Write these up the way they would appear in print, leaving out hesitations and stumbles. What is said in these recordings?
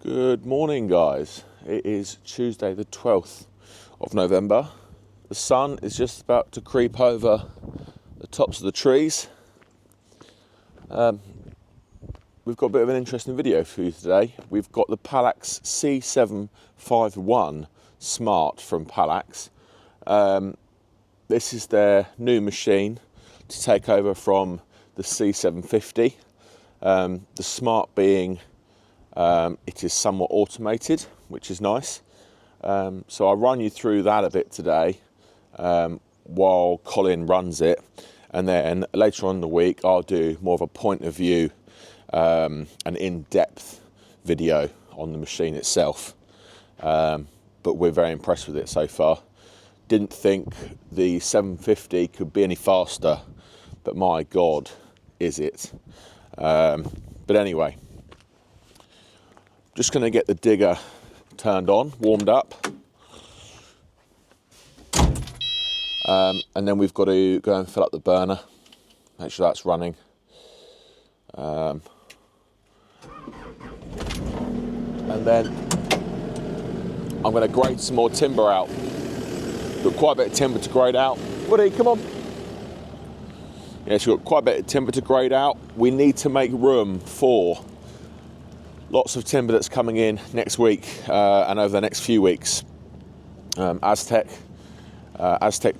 Good morning, guys. It is Tuesday the 12th of November. The sun is just about to creep over the tops of the trees. We've got a bit of an interesting video for you today. We've got the Palax C751 Smart from Palax. This is their new machine to take over from the C750. The Smart being it is somewhat automated, which is nice. So I'll run you through that a bit today while Colin runs it, and then later on in the week I'll do more of a point of view, an in-depth video on the machine itself. But we're very impressed with it so far. Didn't think the 750 could be any faster, but my God, is it. But anyway, just going to get the digger turned on, warmed up. And then we've got to go and fill up the burner, make sure that's running. And then I'm going to grade some more timber out. Got quite a bit of timber to grade out. Woody, come on. Yes, we've got quite a bit of timber to grade out. We need to make room for lots of timber that's coming in next week and over the next few weeks. Aztec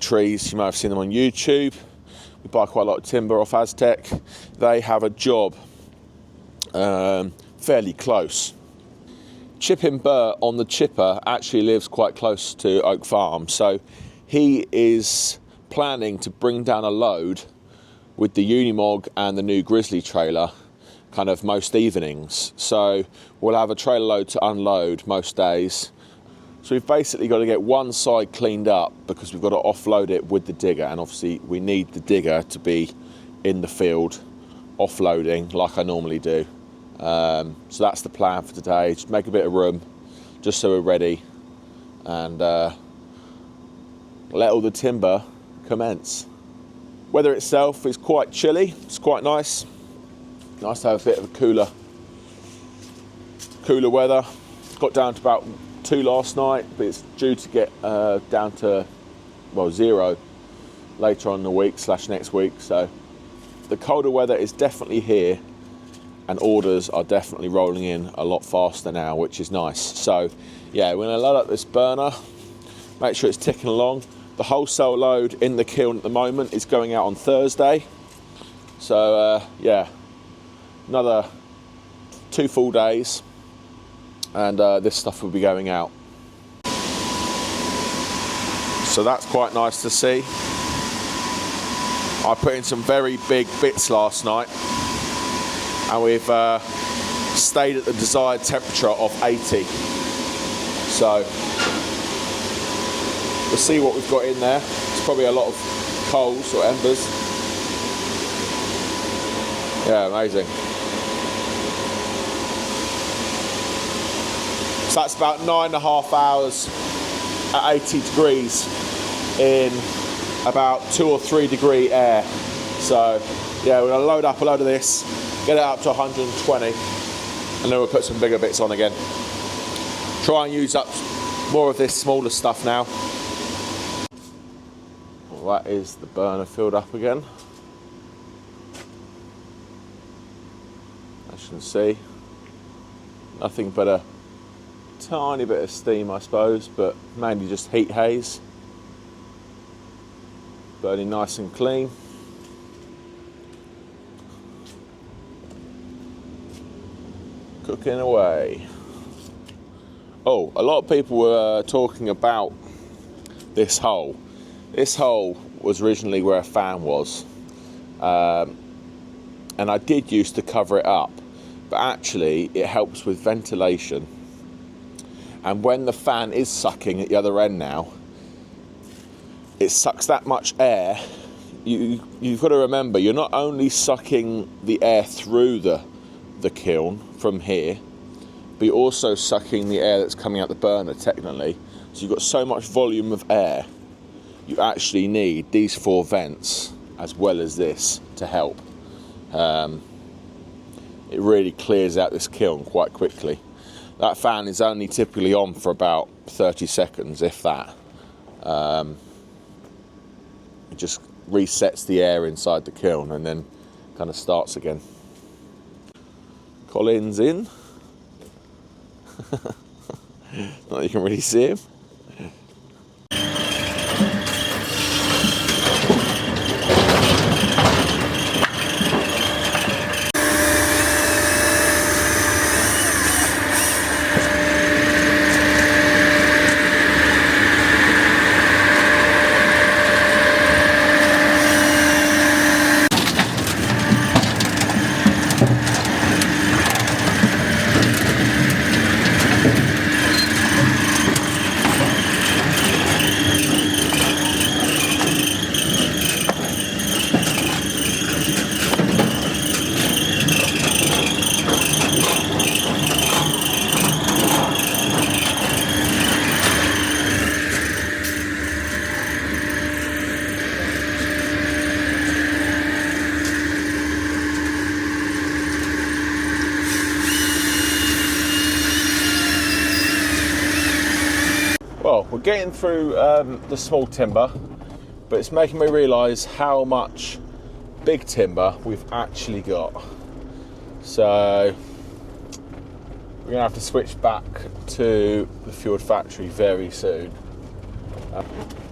trees, you might have seen them on YouTube. We buy quite a lot of timber off Aztec. They have a job fairly close. Chipping Burt on the chipper actually lives quite close to Oak Farm, so he is planning to bring down a load with the Unimog and the new Grizzly trailer kind of most evenings. So we'll have a trailer load to unload most days. So we've basically got to get one side cleaned up because we've got to offload it with the digger, and obviously we need the digger to be in the field offloading like I normally do. So that's the plan for today. Just make a bit of room just so we're ready and let all the timber commence. Weather itself is quite chilly. It's quite nice. Nice to have a bit of a cooler weather. Got down to about 2 last night, but it's due to get down to, well, 0 later on in the week / next week. So the colder weather is definitely here, and orders are definitely rolling in a lot faster now, which is nice. So yeah, we're gonna load up this burner, make sure it's ticking along. The wholesale load in the kiln at the moment is going out on Thursday. So yeah, another 2 full days and this stuff will be going out. So that's quite nice to see. I put in some very big bits last night and we've stayed at the desired temperature of 80. So we'll see what we've got in there. It's probably a lot of coals or embers. Yeah, amazing. So that's about 9.5 hours at 80 degrees in about 2 or 3 degree air. So yeah, we're gonna load up a load of this, get it up to 120, and then we'll put some bigger bits on again. Try and use up more of this smaller stuff now. Well, that is the burner filled up again. As you can see, nothing but a tiny bit of steam, I suppose, but mainly just heat haze. Burning nice and clean. Cooking away. Oh, a lot of people were talking about this hole. This hole was originally where a fan was, and I did used to cover it up, but actually it helps with ventilation. And when the fan is sucking at the other end now, it sucks that much air. You've got to remember, you're not only sucking the air through the kiln from here, but you're also sucking the air that's coming out the burner technically. So you've got so much volume of air, you actually need these 4 vents as well as this to help. It really clears out this kiln quite quickly. That fan is only typically on for about 30 seconds, if that. It just resets the air inside the kiln and then kind of starts again. Colin's in. Not that you can really see him. Well, we're getting through the small timber, but it's making me realise how much big timber we've actually got. So we're going to have to switch back to the Firewood factory very soon.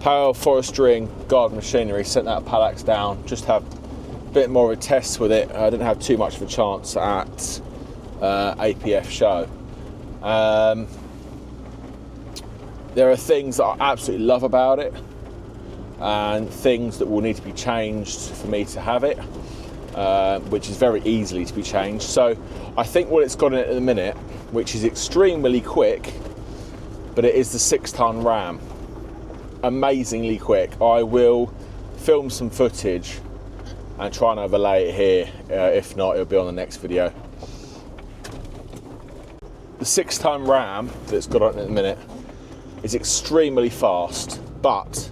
Power Forestry and Garden Machinery sent that Palax down, just have a bit more of a test with it. I didn't have too much of a chance at APF show. There are things that I absolutely love about it and things that will need to be changed for me to have it, which is very easily to be changed. So I think what it's got in it at the minute, which is extremely quick, but it is the 6-ton ram. Amazingly quick. I will film some footage and try and overlay it here. If not, it'll be on the next video. The 6-ton ram that's got on it at the minute is extremely fast, but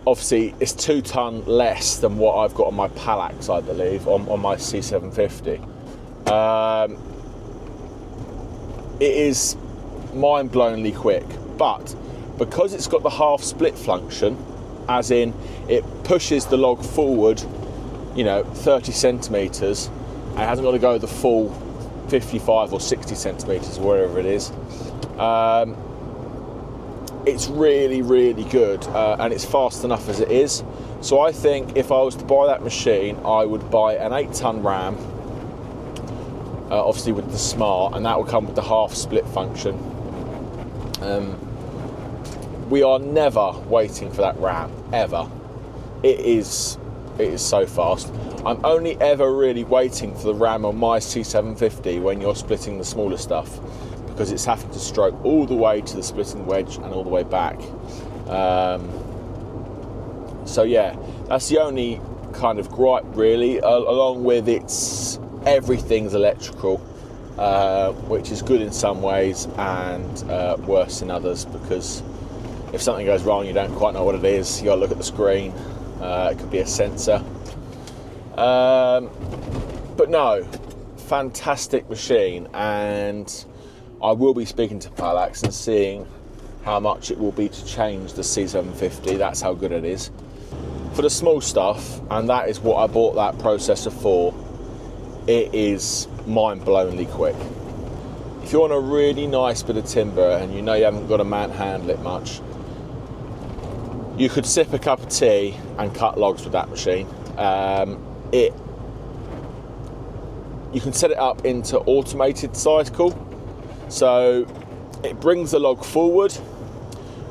obviously it's 2 ton less than what I've got on my Palax, I believe, on my C750. It is mind-blowingly quick, but because it's got the half split function, as in it pushes the log forward, 30 centimetres, and it hasn't got to go the full 55 or 60 centimetres, wherever it is. It's really, really good, and it's fast enough as it is. So I think if I was to buy that machine, I would buy an 8-ton ram, obviously with the smart, and that would come with the half split function. We are never waiting for that ram, ever. It is so fast. I'm only ever really waiting for the ram on my C750 when you're splitting the smaller stuff, because it's having to stroke all the way to the splitting wedge and all the way back. So yeah, that's the only kind of gripe really, along with everything's electrical, which is good in some ways and worse in others, because if something goes wrong, you don't quite know what it is. You gotta look at the screen. It could be a sensor. But no, fantastic machine, and I will be speaking to Palax and seeing how much it will be to change the C750. That's how good it is. For the small stuff, and that is what I bought that processor for, it is mind-blowingly quick. If you want a really nice bit of timber and you haven't got to manhandle it much, you could sip a cup of tea and cut logs with that machine. You can set it up into automated cycle, so it brings the log forward.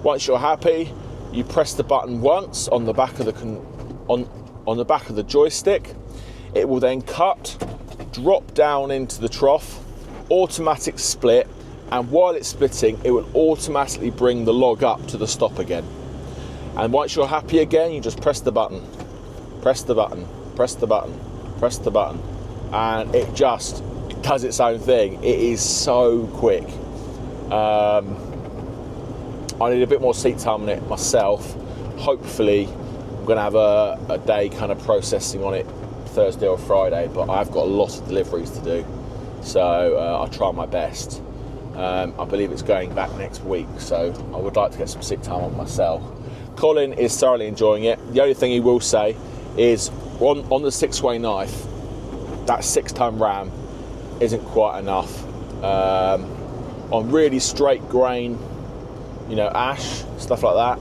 Once you're happy, you press the button once on the back of the back of the joystick. It will then cut, drop down into the trough, automatic split, and while it's splitting, it will automatically bring the log up to the stop again. And once you're happy again, you just press the button, press the button, press the button, press the button, and it does its own thing. It is so quick. I need a bit more seat time on it myself. Hopefully, I'm going to have a day kind of processing on it Thursday or Friday, but I've got a lot of deliveries to do. So I'll try my best. I believe it's going back next week, so I would like to get some sick time on myself. Colin is thoroughly enjoying it. The only thing he will say is on the 6-way knife, that 6-ton ram isn't quite enough. On really straight grain, you know, ash, stuff like that.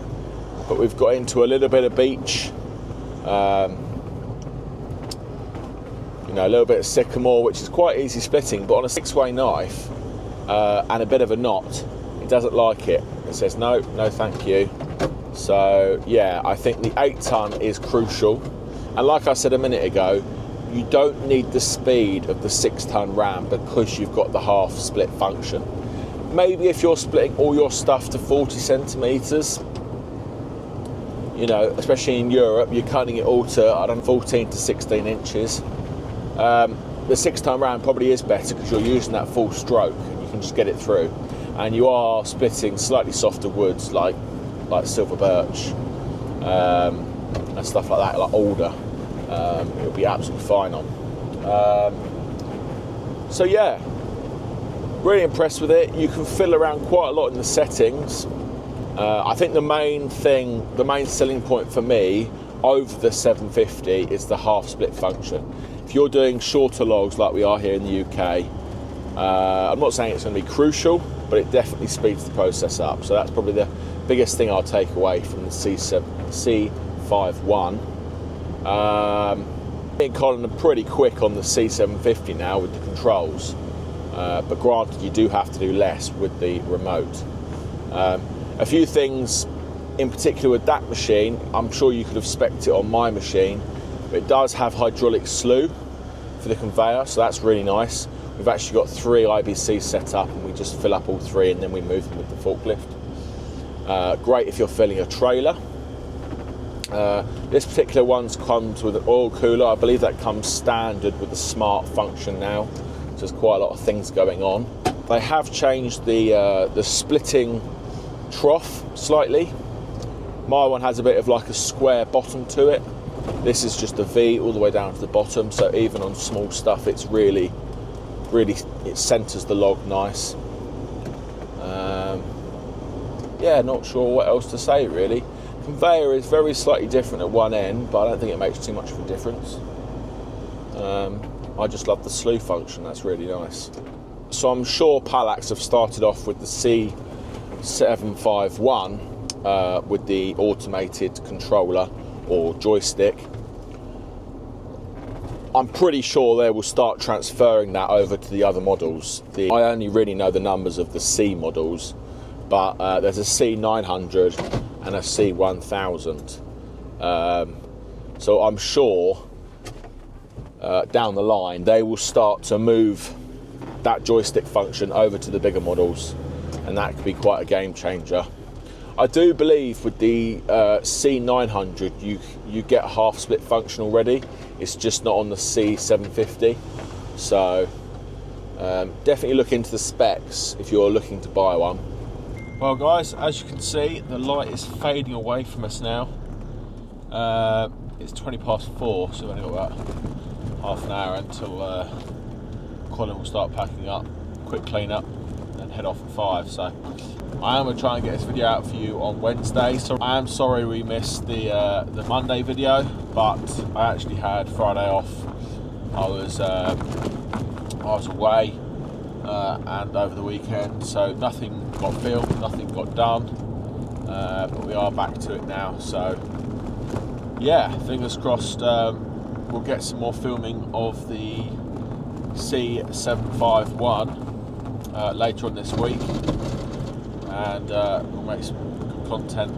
But we've got into a little bit of beech, you know, a little bit of sycamore, which is quite easy splitting, but on a 6-way knife and a bit of a knot, it doesn't like it. It says no thank you. So yeah, I think the 8-ton is crucial, and like I said a minute ago, you don't need the speed of the 6-ton ram because you've got the half split function. Maybe if you're splitting all your stuff to 40 centimetres, you know, especially in Europe, you're cutting it all to, I don't know, 14 to 16 inches. The 6-ton ram probably is better because you're using that full stroke and you can just get it through. And you are splitting slightly softer woods like silver birch and stuff like that, like alder. It'll be absolutely fine on. So yeah, really impressed with it. You can fiddle around quite a lot in the settings. I think the main selling point for me over the 750 is the half split function. If you're doing shorter logs like we are here in the UK, I'm not saying it's going to be crucial, but it definitely speeds the process up. So that's probably the biggest thing I'll take away from the C51. Me and Colin are pretty quick on the C750 now with the controls, but granted you do have to do less with the remote. A few things in particular with that machine, I'm sure you could have spec'd it on my machine, but it does have hydraulic slew for the conveyor, so that's really nice. We've actually got 3 IBCs set up and we just fill up all 3 and then we move them with the forklift. Great if you're filling a trailer. This particular one comes with an oil cooler. I believe that comes standard with the smart function now, so there's quite a lot of things going on. They have changed the splitting trough slightly. My one has a bit of like a square bottom to it. This is just a V all the way down to the bottom, so even on small stuff it's really it centers the log nice. Yeah, not sure what else to say really. Conveyor is very slightly different at one end, but I don't think it makes too much of a difference. I just love the slew function, that's really nice. So I'm sure Palax have started off with the C751 with the automated controller or joystick. I'm pretty sure they will start transferring that over to the other models. I only really know the numbers of the C models, but there's a C900 and a C1000. So I'm sure down the line they will start to move that joystick function over to the bigger models, and that could be quite a game changer. I do believe with the C900 you get a half split function already. It's just not on the C750. So definitely look into the specs if you're looking to buy one. Well guys, as you can see, the light is fading away from us now. It's 4:20, so we've only got about half an hour until Colin will start packing up, quick clean up, and head off at 5. So I am going to try and get this video out for you on Wednesday. So I am sorry we missed the Monday video, but I actually had Friday off. I was away and over the weekend, so nothing got filmed, nothing got done, but we are back to it now. So yeah, fingers crossed we'll get some more filming of the C751 later on this week, and we'll make some good content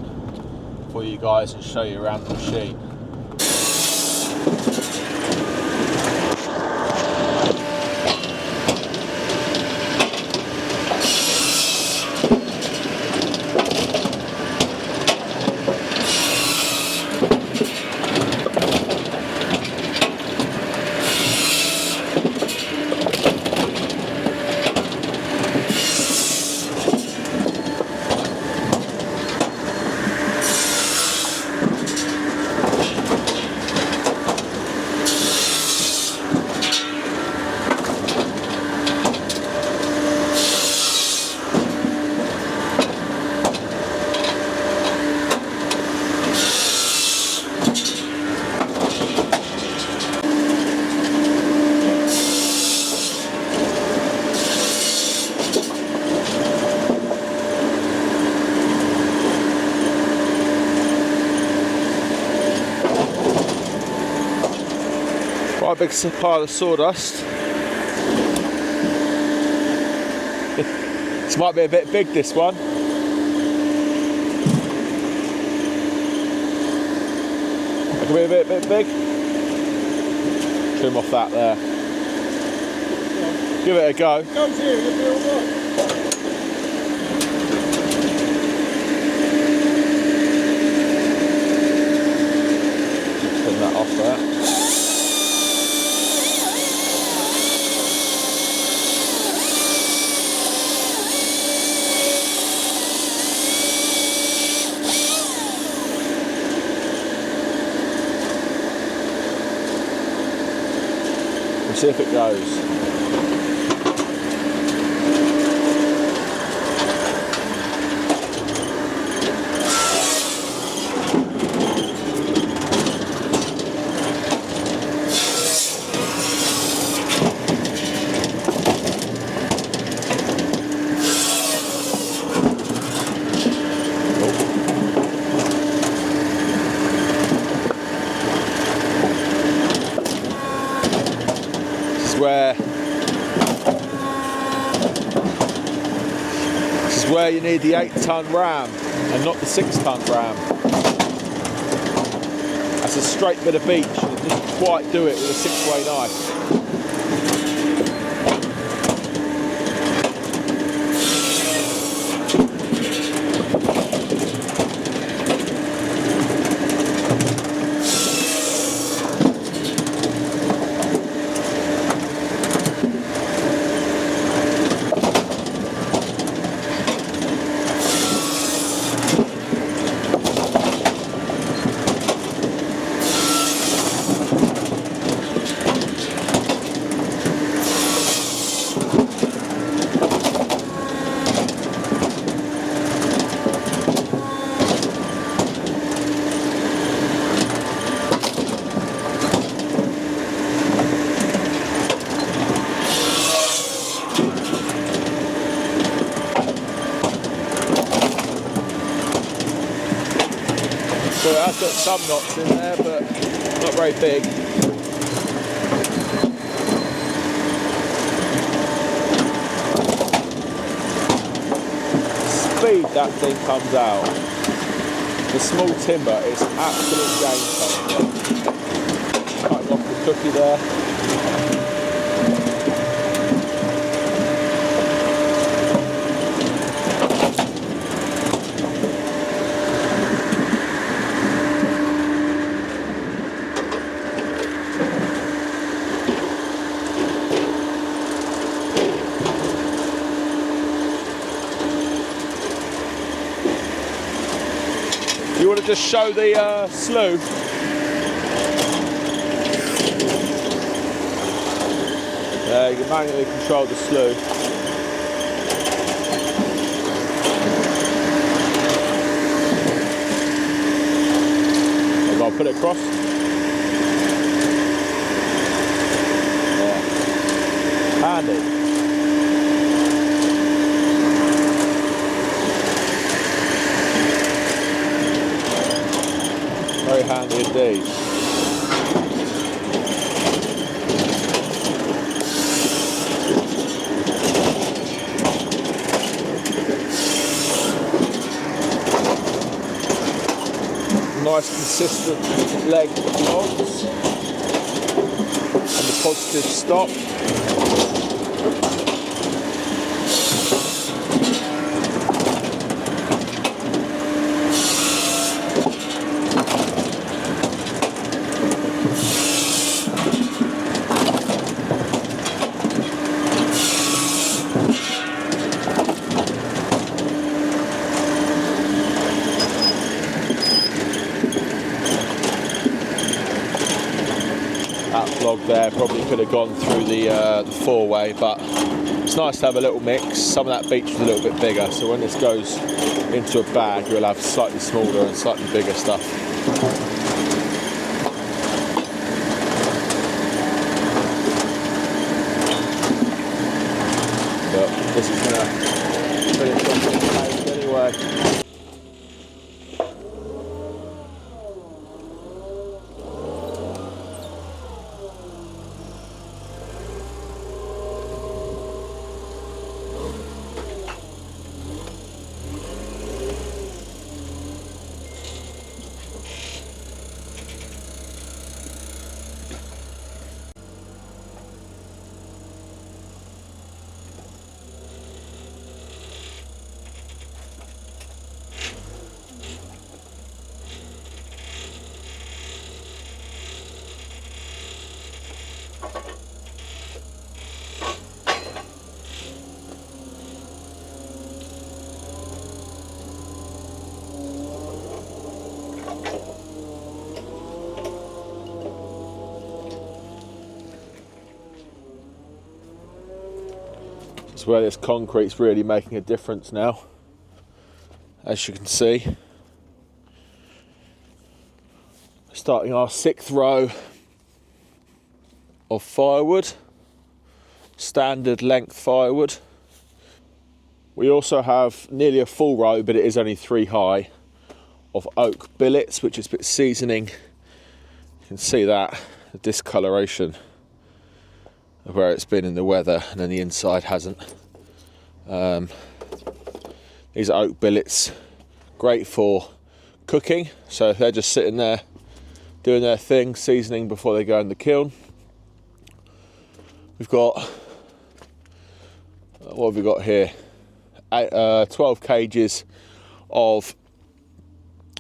for you guys and show you around the machine. quite a big pile of sawdust. This might be a bit big, this one. That could be a bit big. Trim off that there. Give it a go. Goes here, you'll be alright. Trim that off there. We'll see if it goes. This is where you need the 8-ton ram and not the 6-ton ram. That's a straight bit of beach. You didn't quite do it with a 6-way knife. So it has got some knots in there, but not very big. Speed that thing comes out. The small timber is absolute game changer. Cutting off the cookie there. You want to just show the slew? You can manually control the slew. I'll put it across. Yeah. Handy. Very handy indeed. Nice consistent leg of logs and the positive stop. That log there probably could have gone through the 4-way, but it's nice to have a little mix. Some of that beech was a little bit bigger, so when this goes into a bag, you'll have slightly smaller and slightly bigger stuff. But this is going to finish off the page anyway. is where this concrete's really making a difference now, as you can see. Starting our 6th row of firewood, standard length firewood. We also have nearly a full row, but it is only 3 high, of oak billets, which is a bit seasoning. You can see that, the discoloration of where it's been in the weather, and then the inside hasn't. These are oak billets, great for cooking, so they're just sitting there doing their thing, seasoning before they go in the kiln. We've got, what have we got here? 12 cages of,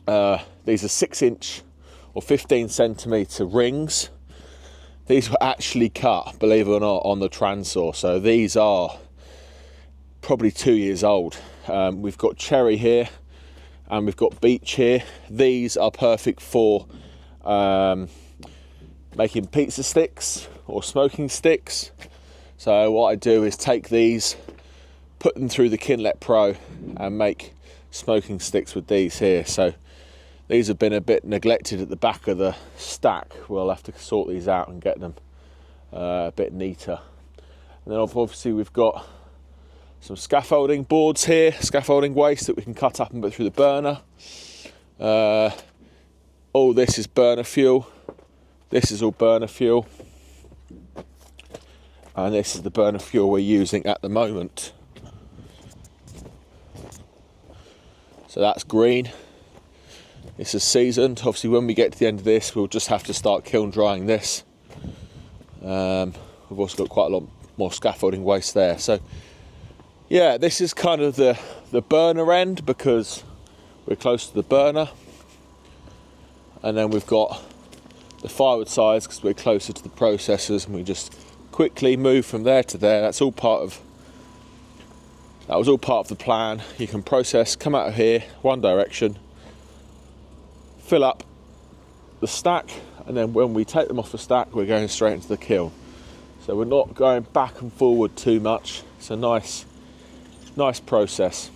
these are 6-inch or 15 centimetre rings. These were actually cut, believe it or not, on the Transor, so these are probably 2 years old. We've got cherry here and we've got beech here. These are perfect for making pizza sticks or smoking sticks. So what I do is take these, put them through the Kiln Pro and make smoking sticks with these here. So these have been a bit neglected at the back of the stack. We'll have to sort these out and get them a bit neater. And then obviously we've got some scaffolding boards here, scaffolding waste that we can cut up and put through the burner. All this is burner fuel. This is all burner fuel. And this is the burner fuel we're using at the moment. So that's green. This is seasoned. Obviously when we get to the end of this, we'll just have to start kiln drying this. We've also got quite a lot more scaffolding waste there. So yeah, this is kind of the burner end because we're close to the burner. And then we've got the firewood sides because we're closer to the processors, and we just quickly move from there to there. That was all part of the plan. You can process, come out of here, one direction, fill up the stack, and then when we take them off the stack, we're going straight into the kiln. So we're not going back and forward too much. It's a nice process.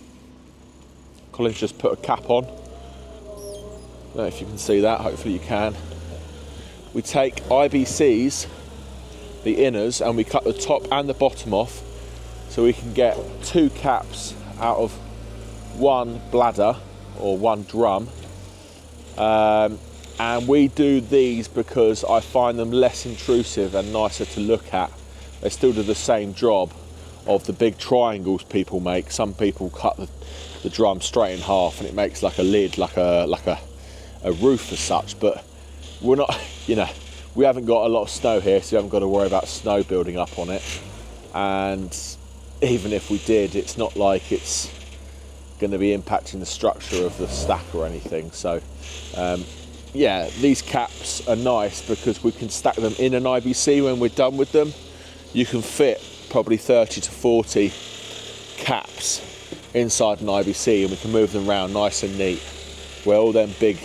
Colin's just put a cap on. I don't know if you can see that, hopefully you can. We take IBCs, the inners, and we cut the top and the bottom off so we can get 2 caps out of 1 bladder or 1 drum. And we do these because I find them less intrusive and nicer to look at. They still do the same job of the big triangles people make. Some people cut the drum straight in half and it makes like a lid, like a roof as such, but we're not, we haven't got a lot of snow here, so we haven't got to worry about snow building up on it. And even if we did, it's not like it's going to be impacting the structure of the stack or anything. So yeah, these caps are nice because we can stack them in an IBC when we're done with them. You can fit probably 30 to 40 caps inside an IBC and we can move them around nice and neat, where all them big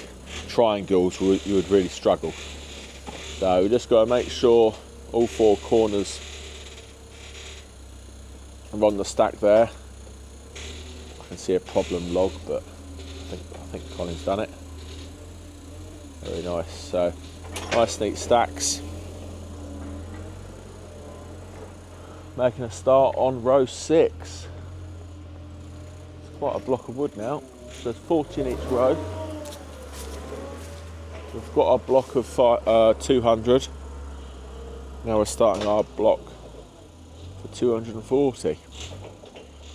triangles you would really struggle. So we just got to make sure all 4 corners are on the stack there. I can see a problem log, but I think Colin's done it. Very nice. So nice neat stacks. Making a start on row 6. It's quite a block of wood now. So there's 40 in each row. We've got our block of 200. Now we're starting our block for 240.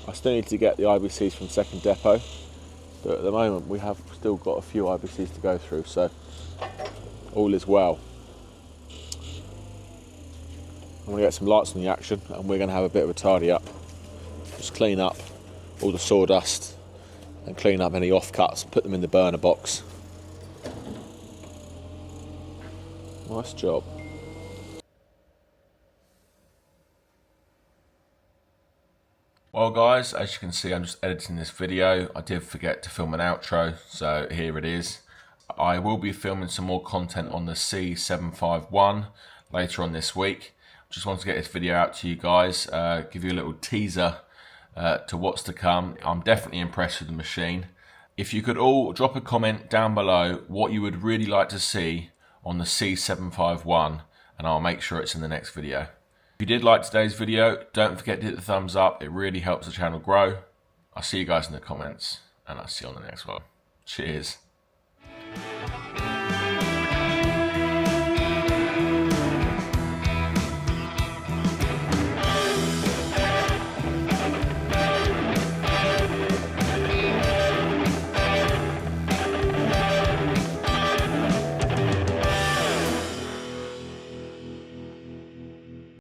I still need to get the IBCs from second depot, but at the moment we have still got a few IBCs to go through, so all is well. I'm going to get some lights on the action and we're going to have a bit of a tidy up. Just clean up all the sawdust and clean up any offcuts, put them in the burner box. Nice job. Well guys, as you can see, I'm just editing this video. I did forget to film an outro, so here it is. I will be filming some more content on the C751 later on this week. just wanted to get this video out to you guys, give you a little teaser to what's to come. I'm definitely impressed with the machine. If you could all drop a comment down below what you would really like to see on the C751, and I'll make sure it's in the next video. If you did like today's video, don't forget to hit the thumbs up. It really helps the channel grow. I'll see you guys in the comments, and I'll see you on the next one. Cheers.